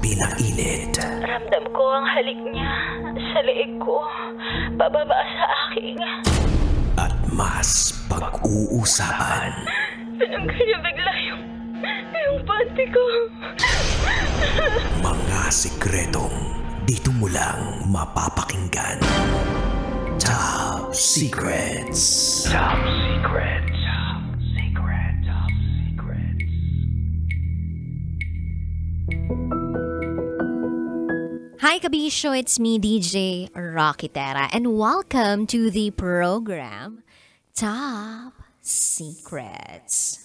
pinainit Ramdam ko ang halik niya sa leeg ko, pababa sa aking. at mas pag-uusapan. Tinanggal niya bigla yung panty ko. Mga sikretong dito mo lang mapapakinggan. Top Secrets. Top Secrets. Top Secrets. Top Secrets. Hi Kabisyo, it's me DJ Rocky Terra and welcome to the program Top Secrets.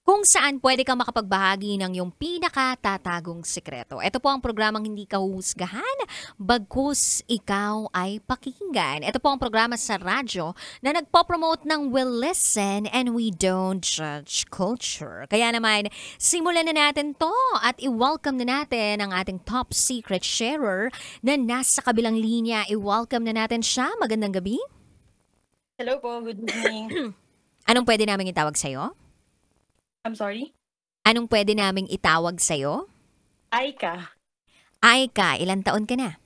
Kung saan pwede kang makapagbahagi ng iyong pinakatatagong sekreto. Ito po ang programang hindi ka huhusgahan, bagkus ikaw ay pakinggan. Ito po ang programa sa radyo na nagpo-promote ng we listen and we don't judge culture. Kaya naman, simulan na natin to at i-welcome na natin ang ating top secret sharer na nasa kabilang linya. I-welcome na natin siya. Magandang gabi. Hello po, good evening. Anong pwede namin itawag sa'yo? I'm sorry? Anong pwede naming itawag sa'yo? Aika. Aika, ilang taon ka na?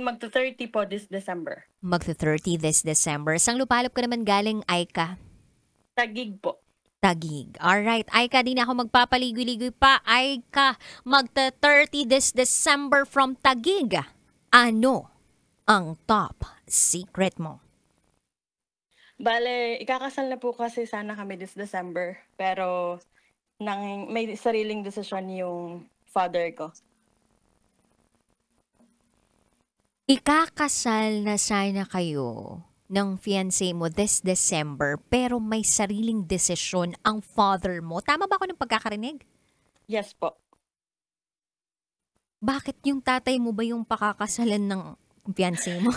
Magto-30 po this December. Magto-30 this December. Sang lupalop ka naman galing, Aika? Tagig po. Tagig. Alright, Aika, di na ako magpapaligoy-ligoy pa. Aika, magto-30 this December from Tagig. Ano ang top secret mo? Bale, ikakasal na po kasi sana kami this December. Pero may sariling desisyon yung father ko. Ikakasal na sana kayo ng fiancé mo this December pero may sariling desisyon ang father mo. Tama ba ako ng pagkakarinig? Yes po. Bakit yung tatay mo ba yung pakakasalan ng fiancé mo?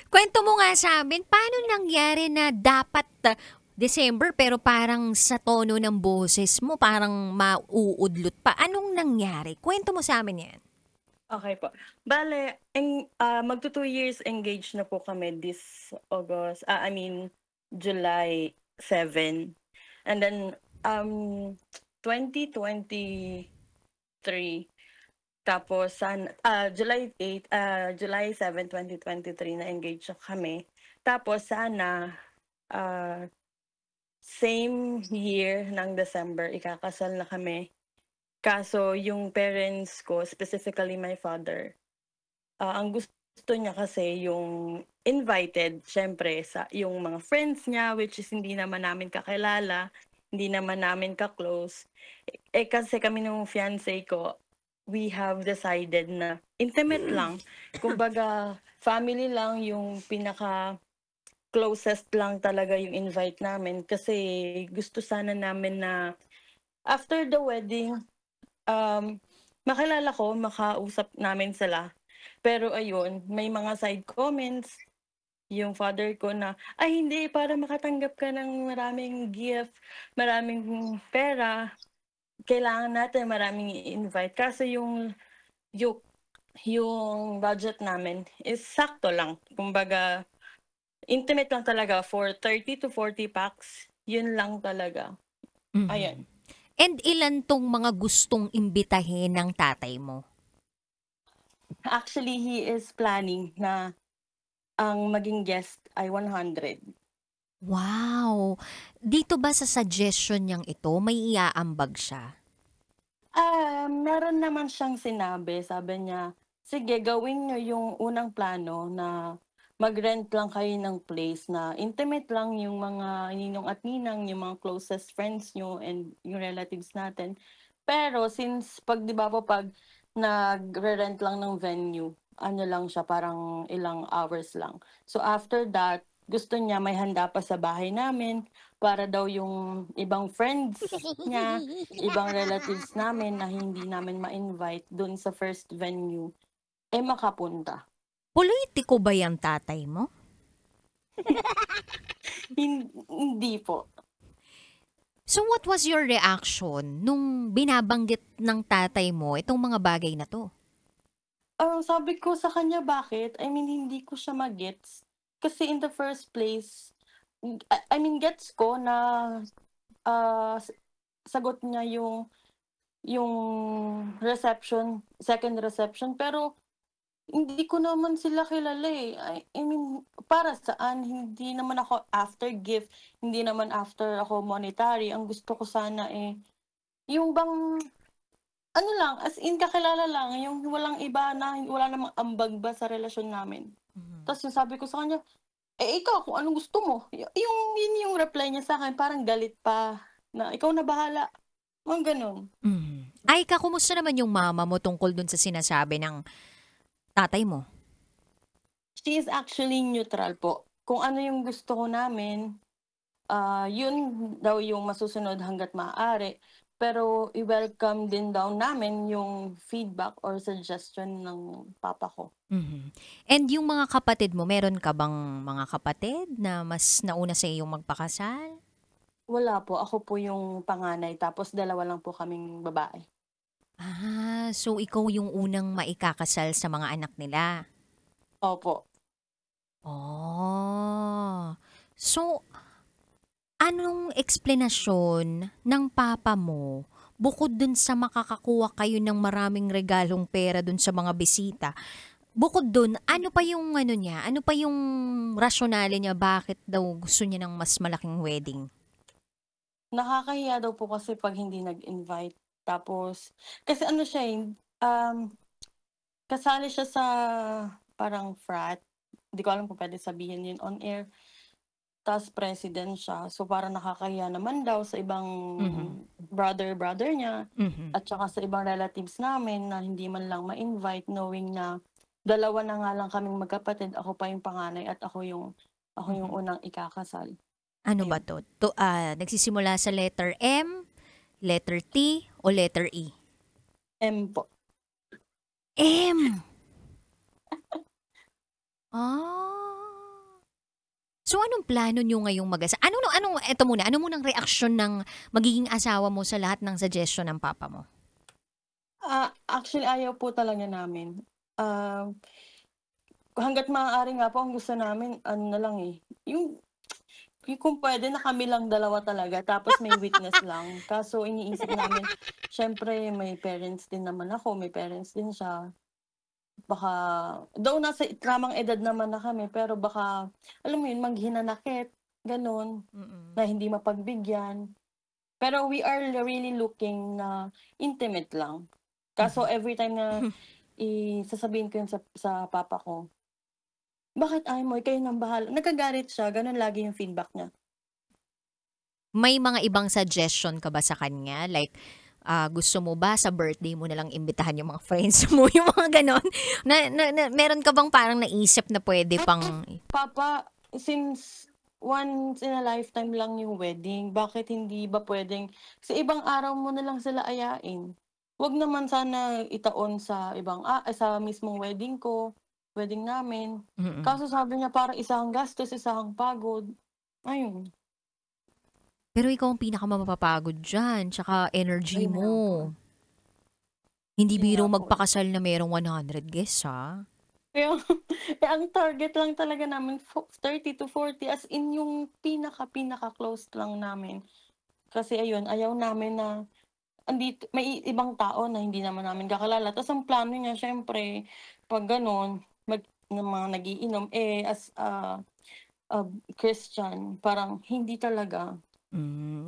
Kwento mo nga sa amin, paano nangyari na dapat December pero parang sa tono ng boses mo parang mauudlot pa? Anong nangyari? Kwento mo sa amin yan. Okay po. Bale, magto 2 years engaged na po kami this July 7. And then, 2023, tapos July 7, 2023 na engaged kami. Tapos sana same year ng December ikakasal na kami. Kaso yung parents ko, specifically my father, ang gusto niya kasi yung invited, syempre, sa yung mga friends niya, which is hindi naman namin kakilala, hindi naman namin ka-close. Kasi kami nung fiancé ko, we have decided na intimate lang. Kumbaga, family lang yung pinaka-closest lang talaga yung invite namin. Kasi gusto sana namin na after the wedding, makilala ko, makausap namin sila. Pero ayun, may mga side comments yung father ko na, ay hindi, para makatanggap ka ng maraming gift, maraming pera, kailangan natin maraming i-invite. Kasi yung budget namin is sakto lang. Kumbaga, intimate lang talaga for 30 to 40 packs. Yun lang talaga. Mhm. Ayan. And ilan tong mga gustong imbitahin ng tatay mo? Actually, he is planning na ang maging guest ay 100. Wow! Dito ba sa suggestion niyang ito, may iaambag siya? Meron naman siyang sinabi. Sabi niya, sige, gawin niyo yung unang plano na mag-rent lang kayo ng place na intimate lang yung mga ninong at ninang, yung mga closest friends niyo and yung relatives natin. Pero since di ba po pag nagre-rent lang ng venue, ano lang siya, parang ilang hours lang. So after that, gusto niya may handa pa sa bahay namin para daw yung ibang friends niya, ibang relatives namin na hindi namin ma-invite dun sa first venue, makapunta. Politiko ba yung tatay mo? Hindi po. So what was your reaction nung binabanggit ng tatay mo itong mga bagay na to? Sabi ko sa kanya, bakit? Hindi ko siya mag-gets. Kasi in the first place, gets ko na sagot niya yung second reception, pero hindi ko naman sila kilala, eh. I mean, para saan? Hindi naman ako after gift, hindi naman after ako monetary. Ang gusto ko sana, eh, yung bang ano lang, as in kakilala lang, yung walang iba na wala namang ambag ba sa relasyon namin. Mhm. Ta's yung sabi ko sa kanya, "Eh, ikaw kung anong gusto mo?" Yun yung reply niya sa'kin, parang galit pa na, "Ikaw na bahala." Mga gano'n. Mhm. Ay, kumusta naman yung mama mo tungkol dun sa sinasabi ng tatay mo? She is actually neutral po. Kung ano yung gusto ko namin, yun daw yung masusunod hangga't maaari. Pero i-welcome din daw namin yung feedback or suggestion ng papa ko. Mhm. And yung mga kapatid mo, meron ka bang mga kapatid na mas nauna sa iyong magpakasal? Wala po, ako po yung panganay tapos dalawa lang po kaming babae. So ikaw yung unang maikakasal sa mga anak nila? Opo. Oh. So, anong eksplanasyon ng papa mo bukod dun sa makakakuha kayo ng maraming regalong pera dun sa mga bisita? Bukod dun, ano pa yung ano niya? Ano pa yung rasyonale niya bakit daw gusto niya ng mas malaking wedding? Nakakahiya daw po kasi 'pag hindi nag-invite. Tapos kasi ano siya, eh, kasali siya sa parang frat, di ko alam kung puwede sabihin yun on air, ta's president siya. So, parang nakakahiya naman daw sa ibang Mhm. brother niya Mhm. at saka sa ibang relatives namin na hindi man lang ma-invite knowing na dalawa na nga lang kaming magkapatid, ako pa yung panganay at ako yung Mhm. unang ikakasal, Ano ba ayun. 'to? Nagsisimula sa letter M, letter T, o letter E? Po. M! Ah. So, anong plano niyo ngayong eto muna, ano munang reaksyon ng magiging asawa mo sa lahat ng suggestion ng papa mo? Actually ayaw po talaga namin. Ah, Hangga't maaari nga po ang gusto namin ano na lang, eh, yung kung puwede na kami lang dalawa talaga tapos may witness lang. Kaso iniisip namin siyempre may parents din naman ako, may parents din siya. Baka though nasa tamang edad naman na kami pero baka alam mo yun maghinanakit, gano'n, Mm. na hindi mapagbigyan. Pero we are really looking na intimate lang. Kaso Mhm. everytime na sasabihin ko yun sa papa ko, "Bakit ayaw mo, ikaw ng bahala." Nagagalit siya, gano'n lagi yung feedback niya. May mga ibang suggestion ka ba sa kanya? Like, gusto mo ba sa birthday mo na lang imbitahan yung mga friends mo, yung mga gano'n? Na meron ka bang parang naisip na puwede pang "Papa, since once in a lifetime lang yung wedding, bakit hindi ba puwedeng sa ibang araw mo na lang sila ayain? 'Wag naman sana itaon sa sa mismong wedding namin." mm. Kaso sabi niya parang isa kang gastos, isa kang pagod, ayun. Pero ikaw ang pinakamapapagod diyan, tsaka energy Ayun nga mo. po, Hindi yun nga biro po, eh. magpakasal na merong 100 guests, Kaya ang target lang talaga namin 30 to 40 as in yung pinaka-close lang namin. Kasi ayun, ayaw namin na may ibang tao na hindi naman namin kakilala ta's ang plano niya siyempre 'pag gano'n ng mga nag-iinom, as a Christian parang hindi talaga.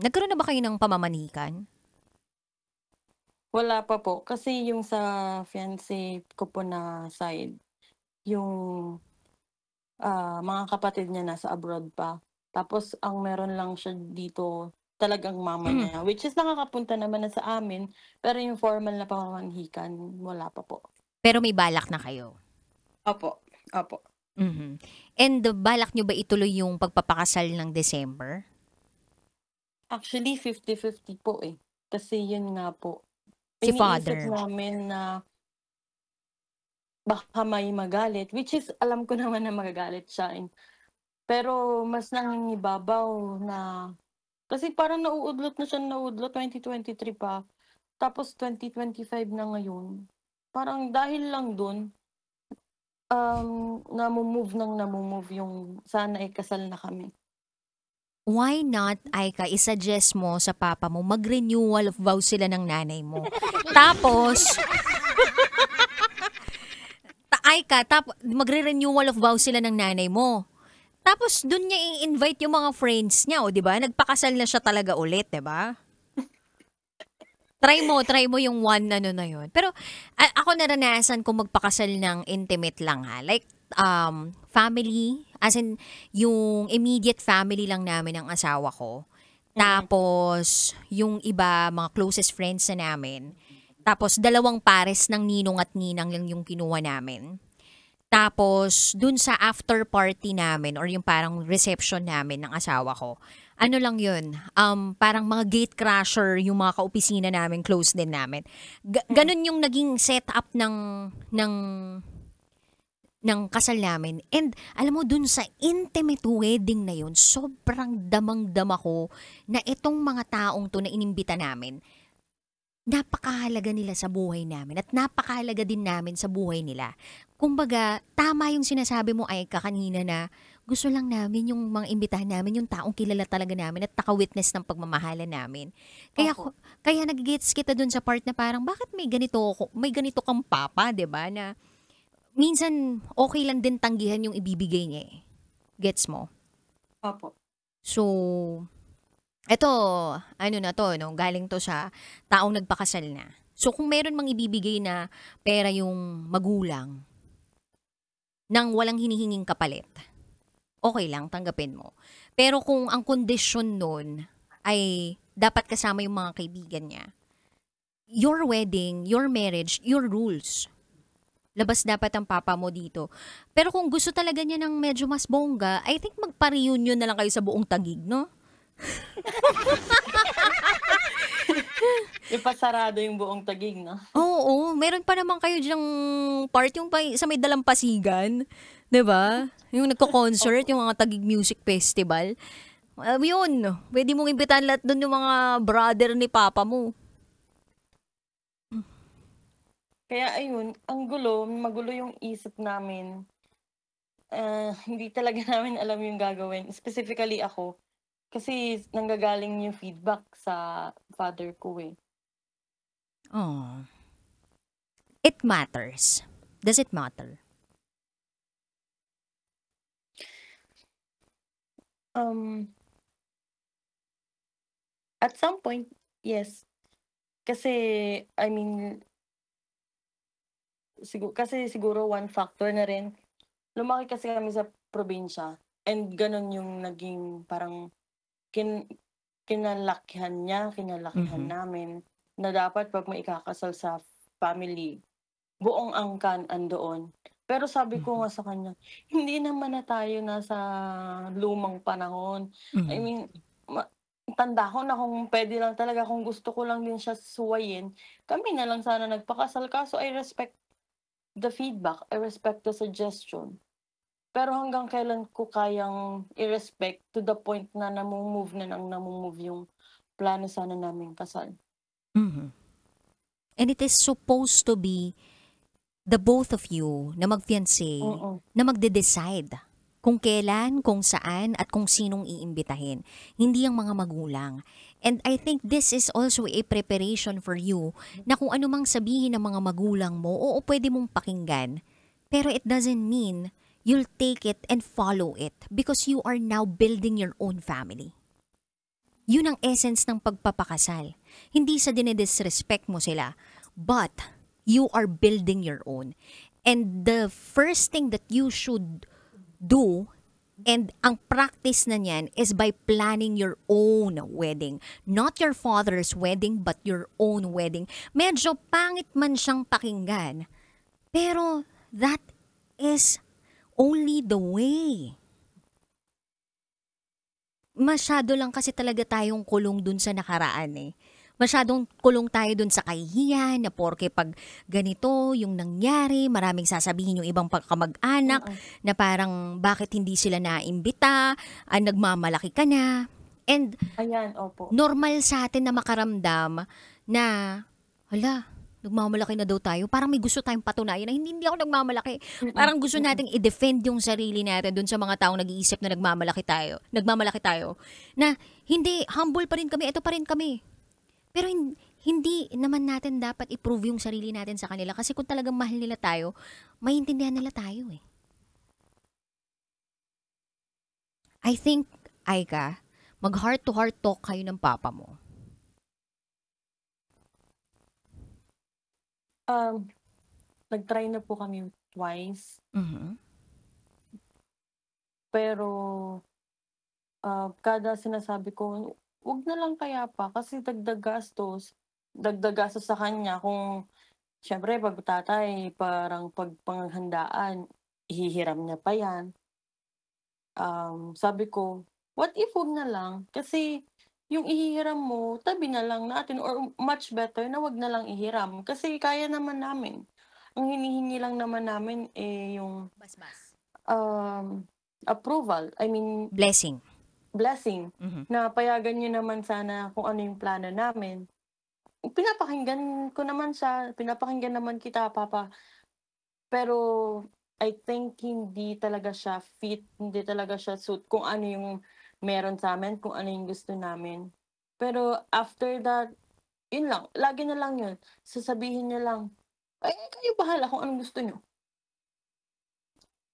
Nagkaroon na ba kayo ng pamamanikan? Wala pa po kasi yung sa fiance ko po na side, yung, mga kapatid niya nasa abroad pa. Tapos ang meron lang siya dito talagang mama niya, which is nakakapunta naman na sa amin, pero yung formal na pamamanghikan wala pa po. Pero may balak na kayo? Opo, opo. Mhm. And balak niyo ba ituloy yung pagpapakasal ng December? Actually 50-50 po, eh. Kasi yun nga po, Si iniisip father? namin na baka may magalit, which is alam ko naman na magagalit siya, eh. Pero mas nangingibabaw na kasi parang nauudlot na siya ng nauudlot 2023 pa, tapos 2025 na ngayon. Parang dahil lang dun, namo-move yung sana ikasal na kami. Why not, Aika, isuggest mo sa papa mo, mag-renewal of vows sila ng nanay mo. Tapos, Aika, magre-renewal of vows sila ng nanay mo. Tapos, dun niya i-invite yung mga friends niya, o, di ba? Nagpakasal na siya talaga ulit, di ba? Try mo yung one na yun. Pero, ako naranasan kung magpakasal ng intimate lang, ha. Like, family, as in, yung immediate family lang namin ng asawa ko. Tapos, yung iba, mga closest friends na namin. Tapos, 2 pares ng ninong at ninang lang yung kinuha namin. Tapos, dun sa after party namin or yung parang reception namin ng asawa ko, ano lang yun, parang mga gate crasher yung mga kaopisina namin, close din namin. Ganun yung naging setup ng kasal namin. And alam mo, dun sa intimate wedding na yun, sobrang damang-dama ko na itong mga taong to na inimbita namin, napakahalaga nila sa buhay namin at napakahalaga din namin sa buhay nila. Kumbaga, tama yung sinasabi mo, Aika, kanina na gusto lang namin yung mga imbitahan namin, yung taong kilala talaga namin at naka-witness ng pagmamahalan namin. Kaya nag-gets kita dun sa part na parang bakit may ganito kang papa, 'di ba? Na minsan okay lang din tanggihan yung ibibigay niya eh. Gets mo? Opo. So, eto, ano na to, no? Galing to sa taong nagpakasal na. So, kung meron mang ibibigay na pera yung magulang nang walang hinihinging kapalit, okay lang, tanggapin mo. Pero kung ang kondisyon nun ay dapat kasama yung mga kaibigan niya, your wedding, your marriage, your rules. Labas dapat ang papa mo dito. Pero kung gusto talaga niya ng medyo mas bongga, I think magpa-reunion na lang kayo sa buong Taguig, no? Ipasarado yung buong Taguig, no? Oo, meron pa naman kayo dyang part yung sa may Dalampasigan, 'di ba? Yung nagko-concert, yung mga Taguig Music Festival. Yun, pwede mong imbitahan lahat doon yung mga brother ni papa mo. Kaya ayun, magulo yung isip namin. Hindi talaga namin alam yung gagawin. Specifically ako, kasi nanggagaling yung feedback sa father ko eh. Oh. It matters. Does it matter? At some point, yes. Kasi, I mean, siguro one factor na rin. Lumaki kasi kami sa probinsya. And ganun yung naging parang kinalakihan namin. Na dapat pag may ikakasal sa family, buong angkan andoon. Pero sabi ko nga sa kanya, hindi naman na tayo nasa lumang panahon. I mean, tanda ko na kung pwede lang talaga, kung gusto ko lang din siya suwayin, kami na lang sana nagpakasal. Kaso I respect the feedback, I respect the suggestion. Pero hanggang kailan ko kayang i-respect to the point na namumove yung plano sana namin kasal. Mm-hmm. And it is supposed to be the both of you na magfiancé, na magde-decide kung kailan, kung saan, at kung sinong iimbitahin. Hindi ang mga magulang. And I think this is also a preparation for you na kung ano mang sabihin ng mga magulang mo, oo, pwede mong pakinggan. Pero it doesn't mean you'll take it and follow it because you are now building your own family. Yun ang essence ng pagpapakasal. Hindi sa dinedisrespect mo sila, but you are building your own. And the first thing that you should do, and ang practice na niyan, is by planning your own wedding. Not your father's wedding, but your own wedding. Medyo pangit man siyang pakinggan, pero that is only the way. Masyado lang kasi talaga tayong kulong dun sa nakaraan eh. Masyadong kulong tayo dun sa kahihiyan na porke pag ganito yung nangyari, maraming sasabihin yung ibang pagkamag-anak na parang bakit hindi sila naimbita, nagmamalaki ka na. And ayan, opo. Normal sa atin na makaramdam na, hala, nagmamalaki na daw tayo. Parang may gusto tayong patunayan na hindi ako nagmamalaki. Mm, Parang gusto mm. nating i-defend yung sarili natin dun sa mga taong nag-iisip na nagmamalaki tayo. Na hindi, humble pa rin kami, ito pa rin kami. Pero hindi naman natin dapat i-prove yung sarili natin sa kanila. Kasi kung talagang mahal nila tayo, maintindihan nila tayo eh. I think, Aika, mag-heart to heart talk kayo ng papa mo. Nag-try na po kami twice, Mhm. pero kada sinasabi ko, wag na lang kaya pa kasi dagdag gastos sa kanya kung siyempre 'pag tatay parang 'pag panghandaan ihihiram niya pa 'yan. Sabi ko, what if wag na lang kasi yung ihihiram mo tabi na lang natin or much better na wag na lang ihiram kasi kaya naman namin. Ang hinihingi lang naman namin, eh, yung, Basbas. approval, I mean Blessing. blessing Mhm. na payagan niyo naman sana kung ano yung plano namin. Pinapakinggan ko naman siya, pinapakinggan naman kita papa, pero I think hindi talaga siya fit, hindi talaga siya suit kung ano yung meron sa'min, kung ano yung gusto namin. Pero after that, yun lang, lagi na lang yun, sasabihin niya lang, "Ay, kayo bahala kung anong gusto niyo."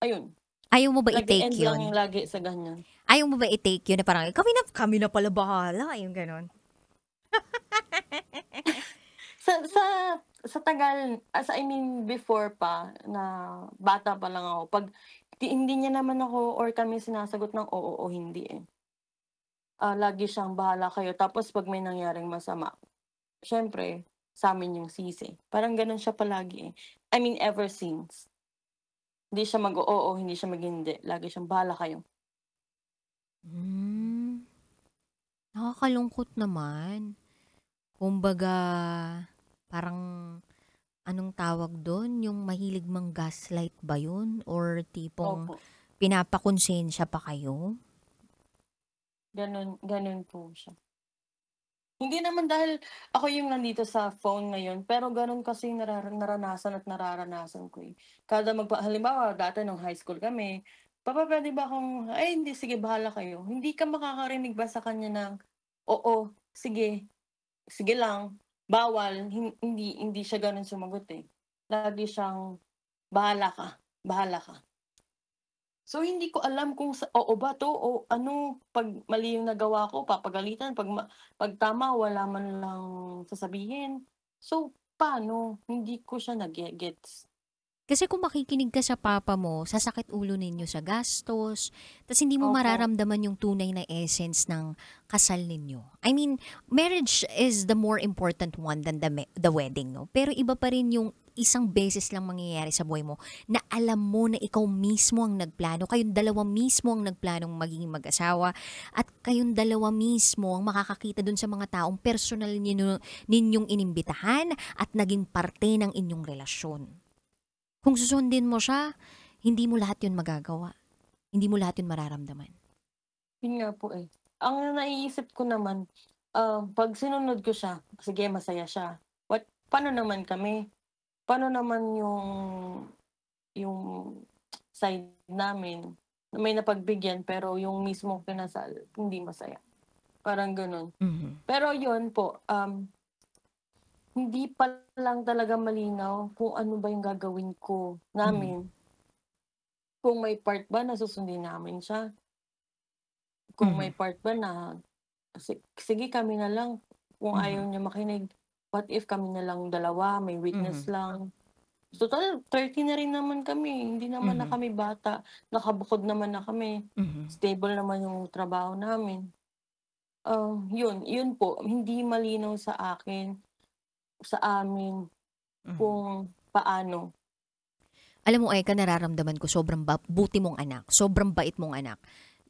Ayun, Ayaw mo ba i-take nag-e-end lang yun? lagi sa ganyan. Ayaw mo ba i-take yun na parang, kami na pala bahala, yung ganon. Sa tagal, I mean before pa na bata pa lang ako, 'pag hindi niya naman ako or kami sinasagot ng oo o hindi, eh. Lagi siyang, "Bahala kayo." Tapos 'pag may nangyaring masama, siyempre sa'min yung sisi. Parang gano'n siya palagi, eh. I mean ever since. Hindi siya mag-o-oo, hindi siya mag-hindi. Lagi siyang, "Bahala kayo." Hmm, nakakalungkot naman. Kumbaga, parang anong tawag dun? Yung mahilig mang-gaslight ba yun? Or tipong Opo, pinapakonsensya pa kayo? gano'n po siya. Hindi naman dahil ako yung nandito sa phone ngayon, pero gano'n kasi yung naranasan at nararanasan ko, eh. Halimbawa dati nung high school kami, "Papa puwede ba akong" "Ay hindi, sige bahala kayo." Hindi ka makakarinig ba sa kanya ng, "Oo, sige, sige lang." Bawal, hindi siya gano'n sumagot, eh. Lagi siyang, "Bahala ka, bahala ka." So, hindi ko alam kung oo ba 'to o ano, 'pag mali yung nagawa ko papagalitan, 'pag tama wala man lang sasabihin. So, paano? Hindi ko siya nage-gets. Kasi kung makikinig ka sa papa mo, sasakit ulo ninyo sa gastos, tas hindi mo Opo, mararamdaman yung tunay na essence ng kasal ninyo. I mean, marriage is the more important one than the wedding, no? Pero iba pa rin yung isang beses lang mangyayari sa buhay mo na alam mo na ikaw mismo ang nagplano, kayong dalawa mismo ang nagplanong magiging mag-asawa, at kayong dalawa mismo ang makakakita dun sa mga taong personal ninyong inimbitahan at naging parte ng inyong relasyon. Kung susundin mo siya, hindi mo lahat yun magagawa. Hindi mo lahat yun mararamdaman. yun nga po, eh. Ang naiisip ko naman, 'pag sinunod ko siya, sige masaya siya. Paano naman kami? Paano naman yung side namin na may napagbigyan pero yung mismong kinasal hindi masaya, parang gano'n. Mhm. Pero yun po, hindi pa lang talaga malinaw kung ano ba yung gagawin ko Mhm. namin. Kung may part ba na susundin namin siya, kung may Mhm. part ba na sige kami na lang, kung ayaw Mhm. niya makinig, what if kami na lang dalawa, may witness Mhm. lang. Total 30 na rin naman kami, hindi naman na Mhm. kami bata, nakabukod naman na kami, Mhm. stable naman yung trabaho namin. Yun po, hindi malinaw sa amin Mhm. kung paano. Alam mo, Eka, nararamdaman ko sobrang buti mong anak. Sobrang bait mong anak.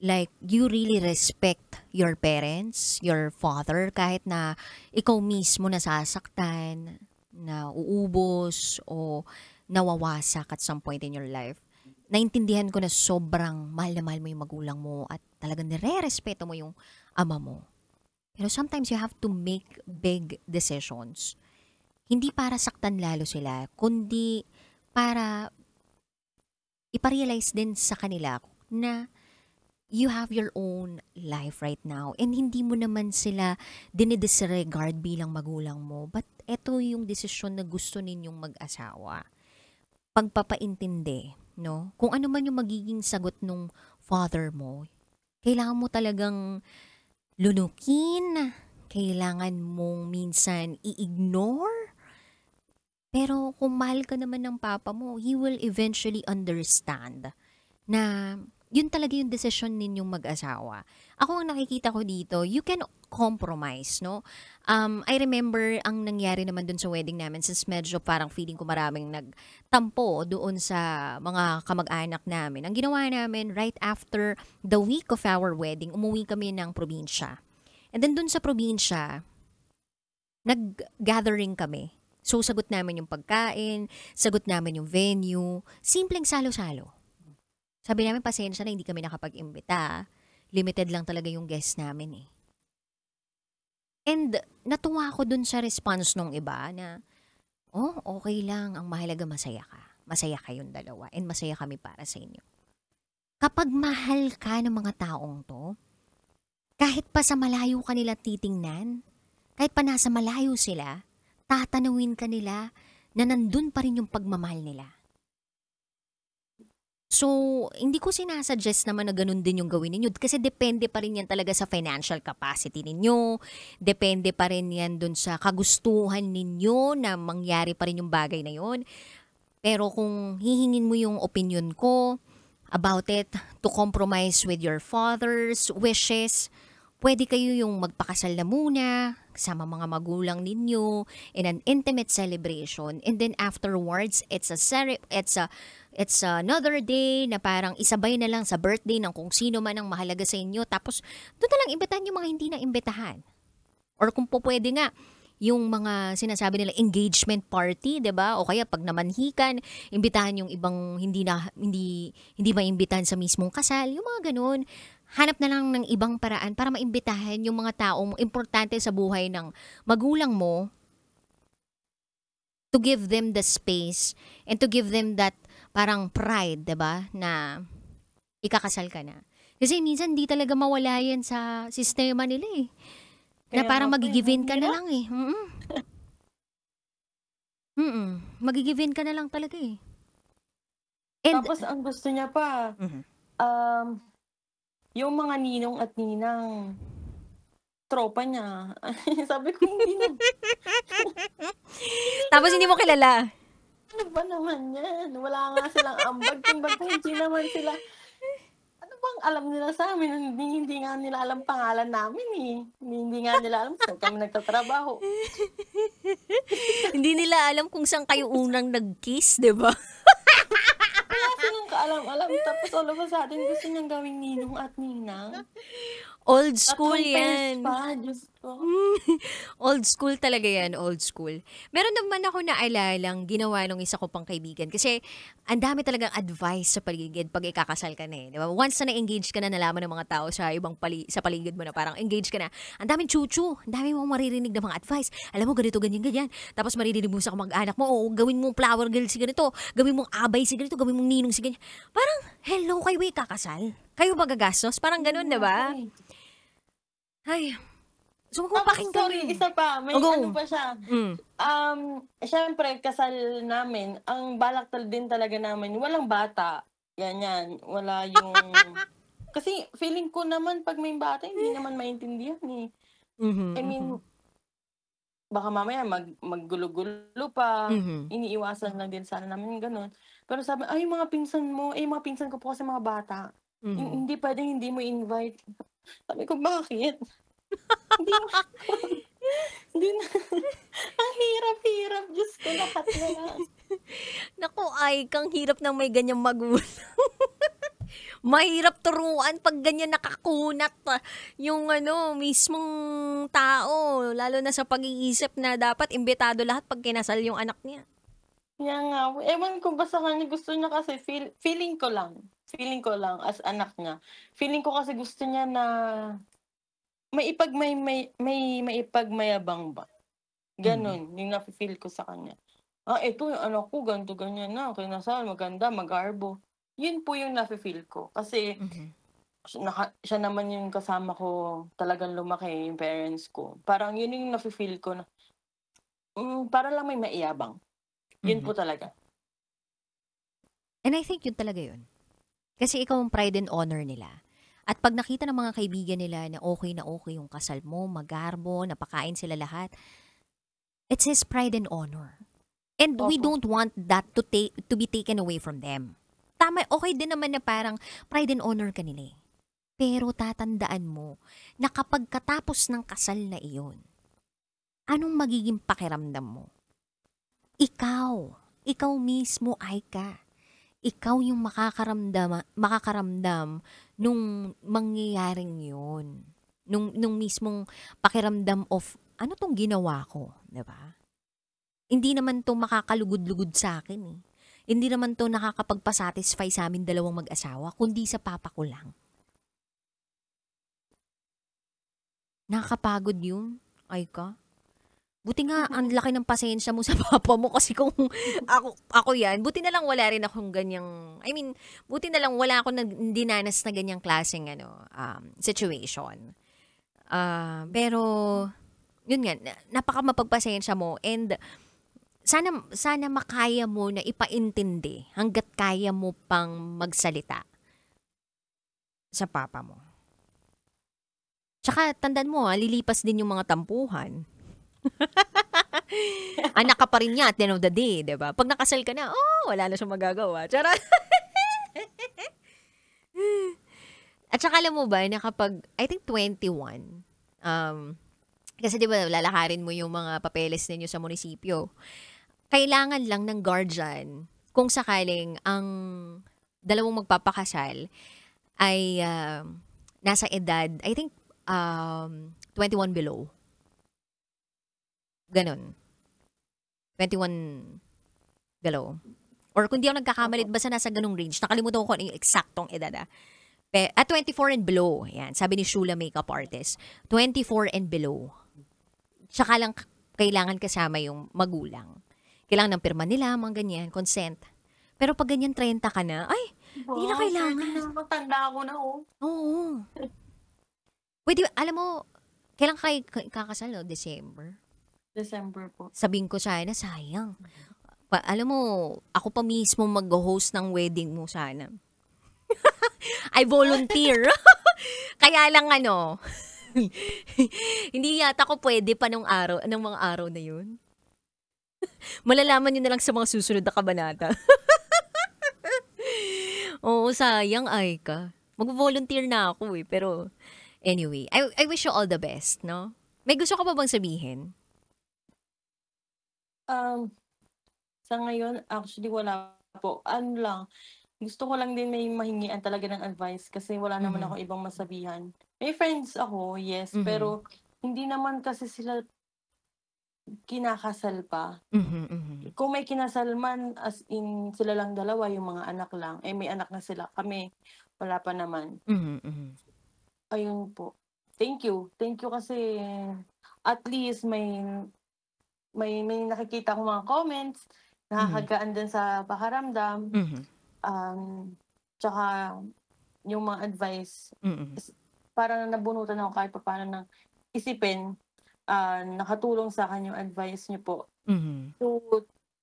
Like, you really respect your parents, your father, kahit na ikaw mismo nasasaktan, na uubos, o nawawasak at some point in your life. Naintindihan ko na sobrang mahal na mahal mo yung magulang mo at talagang nire-respeto mo yung ama mo. Pero sometimes you have to make big decisions. hindi para saktan lalo sila, kundi para ipa-realize din sa kanila na you have your own life right now and hindi mo naman sila dinidisregard bilang magulang mo. But eto yung desisyon na gusto ninyong mag-asawa. Pagpapaintindi, no? Kung ano man yung magiging sagot nung father mo, kailangan mo talagang lunukin, kailangan mong minsan i-ignore. Pero kung mahal ka naman ng papa mo, he will eventually understand na yun talaga yung desisyon ninyong mag-asawa. Ako ang nakikita ko dito, you can compromise, no? I remember ang nangyari naman dun sa wedding namin since medyo parang feeling ko maraming nagtampo doon sa mga kamag-anak namin. Ang ginawa namin, right after the week of our wedding, umuwi kami ng probinsya. And then dun sa probinsya, nag-gathering kami. So, sagot namin yung pagkain, sagot namin yung venue, simpleng salo-salo. Sabi namin, pasensya na, hindi kami nakapag-imbita. Limited lang talaga yung guest namin eh. And natuwa ako dun sa response nung iba na, oh, okay lang, ang mahalaga masaya ka. Masaya kayong dalawa and masaya kami para sa inyo. Kapag mahal ka ng mga taong to, kahit pa sa malayo ka nila titingnan, kahit pa nasa malayo sila, tatanawin ka nila na nandun pa rin yung pagmamahal nila. So, hindi ko sinasuggest naman na ganun din yung gawin ninyo kasi depende pa rin yan talaga sa financial capacity ninyo. Depende pa rin yan dun sa kagustuhan ninyo na mangyari pa rin yung bagay na yun. Pero kung hihingin mo yung opinion ko about it, to compromise with your father's wishes, pwede kayo yung magpakasal na muna, kasama mga magulang ninyo, in an intimate celebration. And then afterwards, it's another day na parang isabay na lang sa birthday ng kung sino man ang mahalaga sa inyo. Tapos, doon na lang imbitahan yung mga hindi na imbitahan. Or kung po pwede nga, yung mga sinasabi nila engagement party, 'di ba? O kaya pag namanhikan, imbitahan yung ibang hindi maimbitahan sa mismong kasal, yung mga ganun. Hanap na lang ng ibang paraan para maimbitahan yung mga taong importante sa buhay ng magulang mo, to give them the space and to give them that parang pride, 'di ba? Na ikakasal ka na. Kasi minsan di talaga mawala yan sa sistema nila eh. Na Kaya parang nga po, magigivin ka na hirap. lang eh. Magigivin ka na lang talaga eh. And, Tapos ang gusto niya pa, Mhm. yung mga ninong at ninang, tropa niya. Sabi ko, hindi na, Tapos hindi mo kilala. ano ba naman yan? Wala nga silang ambag. Kumbaga, hindi naman sila, ano bang alam nila sa amin? Hindi nga nila alam pangalan namin eh. Hindi nga nila alam saan kami nagtatrabaho. Hindi nila alam kung saan kayo unang nag-kiss, di ba? Wala silang kaalam-alam. Tapos all of a sudden, gusto niyang gawing ninong at ninang. Old At school home yan. pa, Diyos ko. Old school talaga yan, old school. Meron naman ako naalalang ginawa nung isa ko pang kaibigan kasi ang dami talagang advice sa paligid pag ikakasal ka na eh. Di ba? Once na na-engage ka na, nalaman ng mga tao sa sa paligid mo na parang engage ka na, ang daming chuchu, ang dami mong maririnig na mga advice. Alam mo, ganito, ganyan, ganyan. Tapos maririnig mo sa kamag-anak mo, oh, gawin mong flower girl si ganito, gawin mong abay si ganito, gawin mong ninong si ganyan. Parang, hello, kayo ba ikakasal? Kayo ba gagastos? Parang ganun, di ba? Ay, so kung Tapos, pakinggan sorry, mo. isa pa. May Oh, go. ano pa siya. Syempre, kasal namin, ang balak din talaga namin, walang bata. Yan. Wala yung... Kasi feeling ko naman, pag may bata, hindi naman maintindihan eh. I mean, baka mamaya maggulo-gulo pa. Iniiwasan lang din sana namin yung ganun. Pero sabi, ay, mga pinsan ko po kasi mga bata. Hindi pwedeng hindi mo invite. Sabi ko, bakit? Hindi na. Hindi na. Ang hirap-hirap. Diyos ko, lahat na lang. Naku, ay, kang hirap ng may ganyang magulang. Mahirap turuan pag ganyan nakakunat yung mismong tao. Lalo na sa pag-iisip na dapat imbitado lahat pag kinasal yung anak niya. Kaya nga, ewan ko ba sa kanya, gusto niya kasi, feeling ko lang as anak niya. Feeling ko kasi gusto niya na maipagmayabang ba? Mhm. Gano'n yung nafi-feel ko sa kanya. Ito yung anak ko ganito, ganyan na, kinasal, maganda, magarbo. Yun po yung nafi-feel ko kasi Mhm. siya naman yung kasama ko talagang lumaki, yung parents ko. Parang yun yung nafi-feel ko na, para lang may maiyabang, yun Mhm. po talaga. And I think yun talaga yun. Kasi ikaw ang pride and honor nila. At pag nakita ng mga kaibigan nila na okay yung kasal mo, magarbo, napakain sila lahat, it's his pride and honor. And we Opo, don't want that to be taken away from them. Tama, okay din naman na parang pride and honor ka nila eh. Pero tatandaan mo na kapag katapos ng kasal na iyon, anong magiging pakiramdam mo? Ikaw mismo ay ka. Ikaw yung makakaramdam nung mangyayaring yun. Nung mismong pakiramdam of, ano tong ginawa ko? 'Di ba? Hindi naman 'to makakalugod-lugod sa akin eh. Hindi naman 'to nakakapagpa-satisfy sa amin dalawang mag-asawa, kundi sa papa ko lang. Nakakapagod yun, ay ka. Buti nga ang laki ng pasensya mo sa papa mo kasi kung ako 'yan, buti na lang wala rin akong ganyang, I mean, buti na lang wala akong dinanas na ganyang klaseng situation. Pero yun nga, napaka mapagpasensya mo and sana makaya mo na ipaintindi hangga't kaya mo pang magsalita sa papa mo. Tsaka tandaan mo lilipas din yung mga tampuhan. Anak ka pa rin niya at the end of the day, 'di ba? Pag nakasal ka na, wala na siyang magagawa. Charot. At saka alam mo ba na kapag, I think 21, kasi 'di ba lalakarin mo yung mga papeles ninyo sa munisipyo. Kailangan lang ng guardian kung sakaling ang dalawang magpapakasal ay nasa edad, I think 21 below. Ganon. 21 below. Or kung di ako nagkakamalit, opo. basta nasa ganung range. Nakalimutan ko kung ano yung eksaktong edad. 24 and below. Yan, sabi ni Shula Makeup Artist. 24 and below. Tsaka lang kailangan kasama yung magulang. Kailangan ng pirma nila, mga ganyan, consent. Pero pag ganyan 30 ka na, ay, di na Wow, 30 kailangan. na, matanda ako na, oh. Oo. Pwede, alam mo, kailan kayo kakasal, no? December. December po. Sabihin ko sana, sayang. Alam mo, ako pa mismo mag-host ng wedding mo sana. I volunteer. Kaya lang hindi yata ako pwede pa nung mga araw na yun. Malalaman nyo na lang sa mga susunod na kabanata. Oo, sayang ay ka. Mag-volunteer na ako eh. Pero anyway, I wish you all the best, no? May gusto ka pa bang sabihin? Um, sa ngayon, actually wala po. Ano lang, gusto ko lang din may mahingian talaga ng advice kasi wala naman Mhm. ako ibang masabihan. May friends ako, yes, Mhm. pero hindi naman kasi sila kinakasal pa. Mhm. Mhm. Kung may kinasal man, as in sila lang dalawa, yung mga anak lang, may anak na sila. Kami, wala pa naman. Mhm. Mhm. Ayun po. Thank you. Thank you kasi at least may nakikita akong mga comments, Mhm. nakakagaan din sa pakiramdam. Mhm. Tsaka yung mga advice, Mhm. is parang nabunutan ako kahit papaano ng isipin, nakatulong sa'kin yung advice niyo po. Mhm. To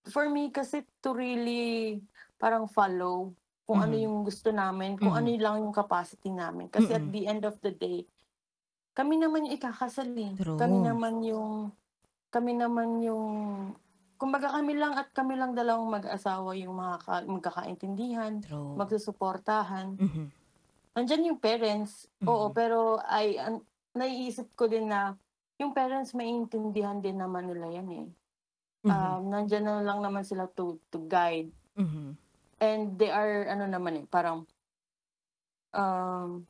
for me kasi to really parang follow kung ano Mhm. yung gusto namin, kung ano Mhm. lang yung capacity namin. Kasi at Mm. the end of the day, kami naman yung ikakasal, eh. True. Kami naman yung kumbaga kami lang dalawang mag-asawa yung magkakaintindihan, True. magsusuportahan. Mhm. Nandiyan yung parents, oo, Mhm. pero naiisip ko din na yung parents maiintindihan din naman nila yan, eh. Mhm. Nandiyan na lang naman sila to guide Mhm. and they are ano naman, eh, parang, um,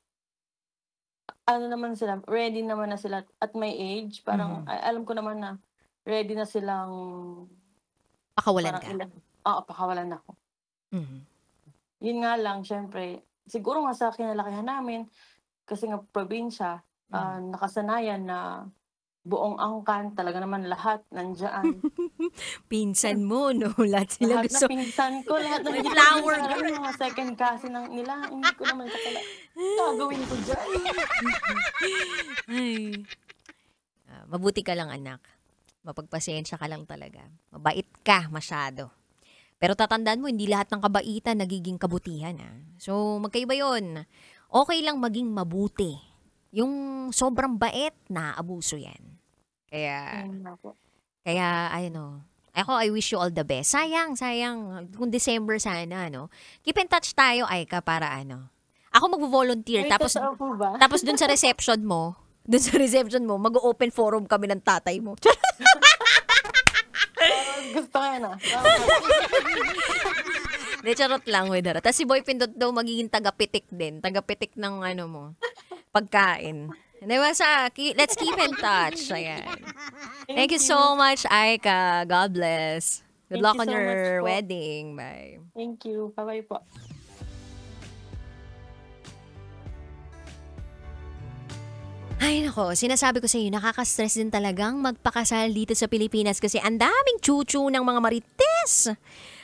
ano naman sila, ready naman na sila at my age, parang Mhm. alam ko naman na ready na silang Pakawalan parang ka. oo, pakawalan ako. Mhm. Yun nga lang siyempre, siguro nga sa kinalakihan namin, kasi nga probinsya, Mhm. nakasanayan na buong angkan, talaga naman lahat nandiyan. Pinsan mo, no? Lahat sila Lahat na gusto. pinsan ko, lahat na May hindi ko flower din girl. alam, mga second cousin ng nila, hindi ko naman gagawin ko dyan. Ay. Mabuti ka lang, anak. Mapagpasensya ka lang talaga. Mabait ka masyado. Pero tatandaan mo, hindi lahat ng kabaitan nagiging kabutihan. So, magkaiba yun. Okay lang maging mabuti. Yung sobrang bait, naabuso yan. Kaya, Ayun nga po. ako, I wish you all the best. Sayang. Kung December sana, Keep in touch tayo, Aika, para Ako magvo-volunteer, Ay, totoo po ba? tapos dun sa reception mo, mag-open forum kami ng tatay mo. Gusto ko yan De, charot lang, Wedara. Tapos si Boy Pindot daw magiging tagapitik din. Tagapitik ng pagkain. Diba let's keep in touch. Ayan. Thank you so much, Aika. God bless. Good Thank luck you on so your much po. wedding. Bye. Thank you. Bye-bye po. Ay nako, sinasabi ko sa iyo, nakaka-stress din talagang magpakasal dito sa Pilipinas kasi ang daming chuchu ng mga marites.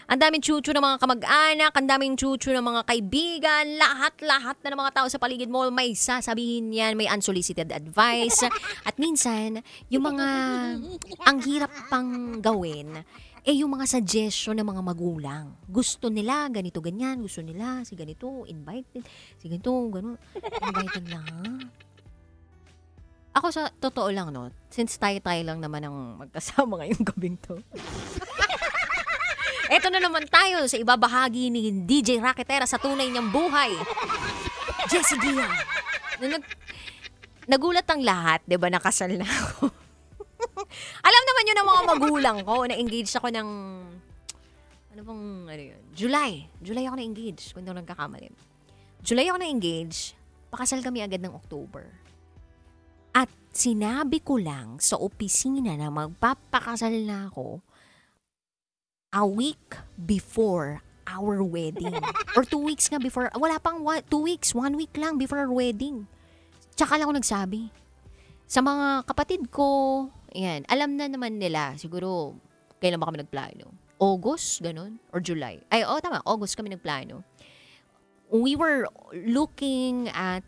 Ang daming chuchu ng mga kamag-anak, ang daming chuchu ng mga kaibigan, lahat-lahat na ng mga tao sa paligid mo may sasabihin yan, may unsolicited advice. At minsan, ang hirap pang gawin, yung mga suggestion ng mga magulang. Gusto nila ganito, ganyan, gusto nila si ganito, invited, si ganito, gano'n, invited na. Ako sa totoo lang, since tayo lang naman ang magkasama ngayong gabing to. Eto na naman tayo sa ibabahagi ni DJ Rocketera sa tunay niyang buhay. Jessie Gia. Nagulat ang lahat, 'di ba, nakasal na ako. Alam naman yun ng mga magulang ko, na-engage ako ng July. July ako na-engage, kung hindi ako nagkakamali. July ako na-engage, pakasal kami agad ng October. At sinabi ko lang sa opisina na magpapakasal na ako a week before our wedding. Or 2 weeks nga before. Wala pang 2 weeks. 1 week lang before our wedding. Tsaka lang ako nagsabi. Sa mga kapatid ko, ayan, alam na naman nila. Siguro, kailan ba kami nagplano? August, ganun? Or July? Tama. August kami nagplano. We were looking at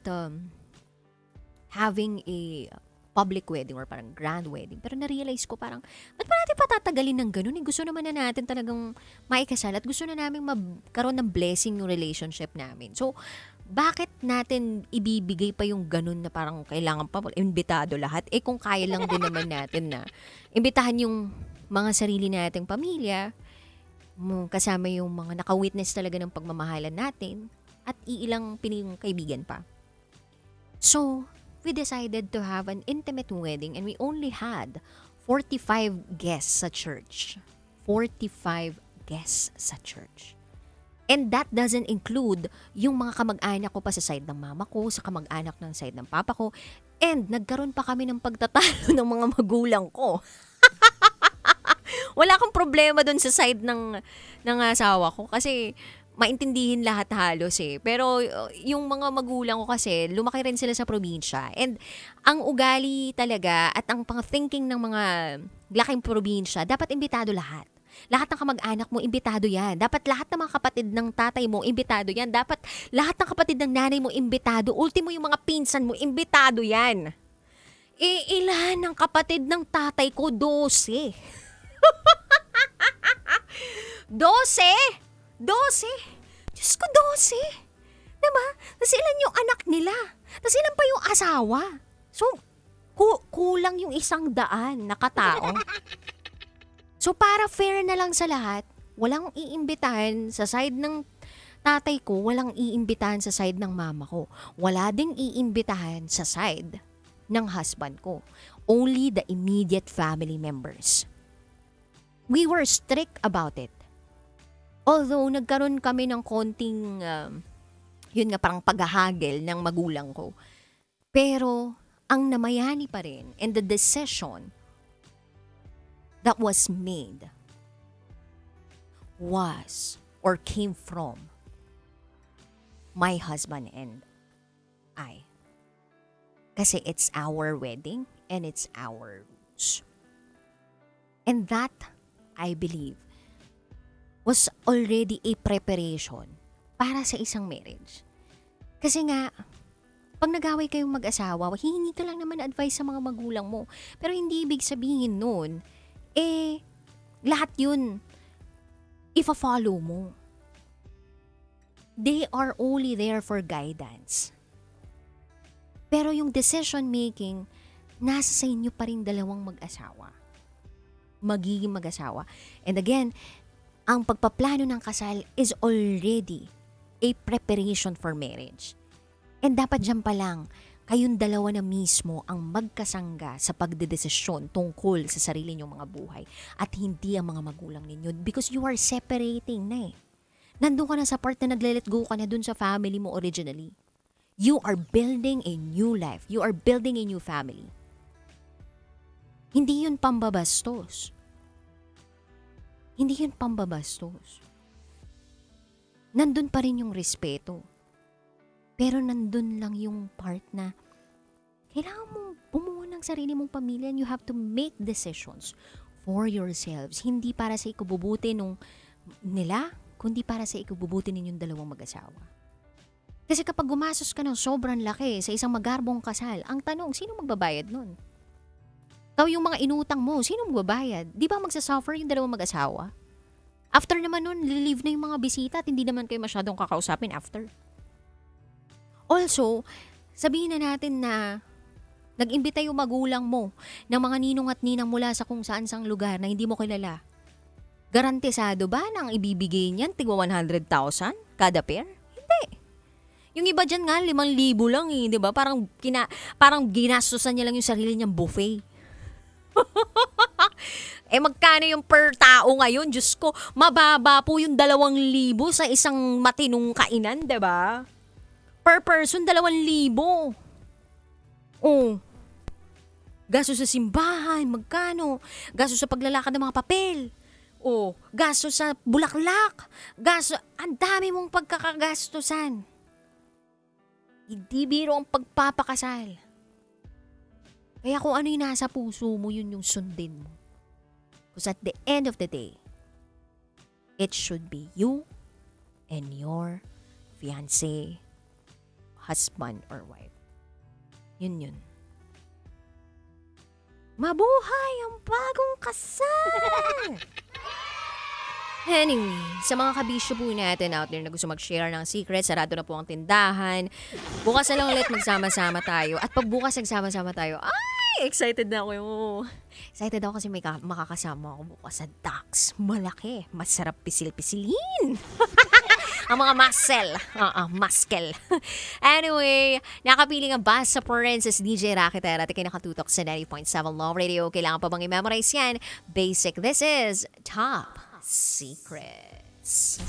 having a public wedding or parang grand wedding. Pero na-realize ko parang, ba't pa natin patatagalin ng ganun? Gusto naman na natin talagang maikasal at gusto na namin magkaroon ng blessing yung relationship namin. So, bakit natin ibibigay pa yung ganun na parang kailangan pa imbitado lahat? Kung kaya lang din naman natin na imbitahan yung mga sarili nating pamilya, kasama yung mga naka-witness talaga ng pagmamahalan natin, at iilang pining kaibigan pa. So, we decided to have an intimate wedding and we only had 45 guests sa church. 45 guests sa church. And that doesn't include yung mga kamag-anak ko pa sa side ng mama ko, sa kamag-anak ng side ng papa ko. And nagkaroon pa kami ng pagtatalo ng mga magulang ko. Wala akong problema dun sa side ng asawa ko kasi maintindihin lahat halos Pero yung mga magulang ko kasi, lumaki rin sila sa probinsya. And ang ugali talaga at ang pang-thinking ng mga laking probinsya, dapat imbitado lahat. Lahat ng kamag-anak mo, imbitado yan. Dapat lahat ng mga kapatid ng tatay mo, imbitado yan. Dapat lahat ng kapatid ng nanay mo, imbitado. Ultimo yung mga pinsan mo, imbitado yan. Ilan ng kapatid ng tatay ko? 12. 12? Diyos ko, 12. Diba? Tapos ilan yung anak nila? Tapos ilan pa yung asawa? So, kulang yung 100 na katao. So, para fair na lang sa lahat, walang iimbitahan sa side ng tatay ko, walang iimbitahan sa side ng mama ko. Wala ding iimbitahan sa side ng husband ko. Only the immediate family members. We were strict about it. Although, nagkaroon kami ng konting, parang paghahagel ng magulang ko. Pero, ang namayani pa rin, and the decision that was made was, or came from, my husband and I. Kasi it's our wedding, and it's our roots. And that, I believe, was already a preparation para sa isang marriage. Kasi nga, pag nag-away kayong mag-asawa, hihingi ka lang naman advice sa mga magulang mo. Pero hindi ibig sabihin nun, lahat yun, ifa-follow mo. They are only there for guidance. Pero yung decision making, nasa sa inyo pa rin dalawang mag-asawa. Magiging mag-asawa. And again, ang pagpaplano ng kasal is already a preparation for marriage. And dapat dyan pa lang, kayong dalawa na mismo ang magkasangga sa pagdedesisyon tungkol sa sarili nyong mga buhay at hindi ang mga magulang ninyo because you are separating na eh. Nandun ka na sa part na nagle-let go ka na dun sa family mo originally. You are building a new life. You are building a new family. Hindi yun pambabastos. Hindi yun pambabastos. Nandun pa rin yung respeto. Pero nandun lang yung part na kailangan mong bumuo ng sarili mong pamilya and you have to make decisions for yourselves. Hindi para sa ikabubuti nila, kundi para sa ikabubuti ninyong dalawang mag-asawa. Kasi kapag gumastos ka ng sobrang laki sa isang magarbong kasal, ang tanong, sino magbabayad nun? Ikaw yung mga inutang mo, sino magbabayad? Di ba magsasuffer yung dalawang mag-asawa? After naman nun, lilive na yung mga bisita at hindi naman kayo masyadong kakausapin after. Also, sabihin na natin na nag-imbita yung magulang mo ng mga ninong at ninang mula sa kung saan-sang lugar na hindi mo kilala. Garantisado ba nang ibibigay niyan tigwa 100,000 kada pair? Hindi. Yung iba dyan nga, 5,000 lang eh, di ba? Parang ginastosan niya lang yung sarili niyang buffet. Magkano yung per tao ngayon? Diyos ko, mababa po yung 2,000 sa isang matinong kainan, di ba? Per person, 2,000. Oh. Gasto sa simbahan, magkano? Gasto sa paglalakad ng mga papel. Oh, gasto sa bulaklak. Gasto, ang dami mong pagkakagastusan. Hindi biro ang pagpapakasal. Kaya kung ano yung nasa puso mo, yun yung sundin mo. Because at the end of the day, it should be you and your fiancé, husband or wife. Yun. Mabuhay ang bagong kasal! Anyway, sa mga kabisyo po natin out there na gusto mag-share ng secret, sarado na po ang tindahan. Bukas na lang ulit magsama-sama tayo. At pag bukas nagsama-sama tayo, ay, excited na ako. Excited ako kasi may makakasama ako bukas sa Dax. Malaki, masarap pisil-pisilin. Ang mga muscle. Anyway, nakapiling ang bus sa Princess DJ Rakitera at nakatutok sa 90.7 Love Radio. Kailangan pa bang i-memorize yan? Basic, this is Top Secrets.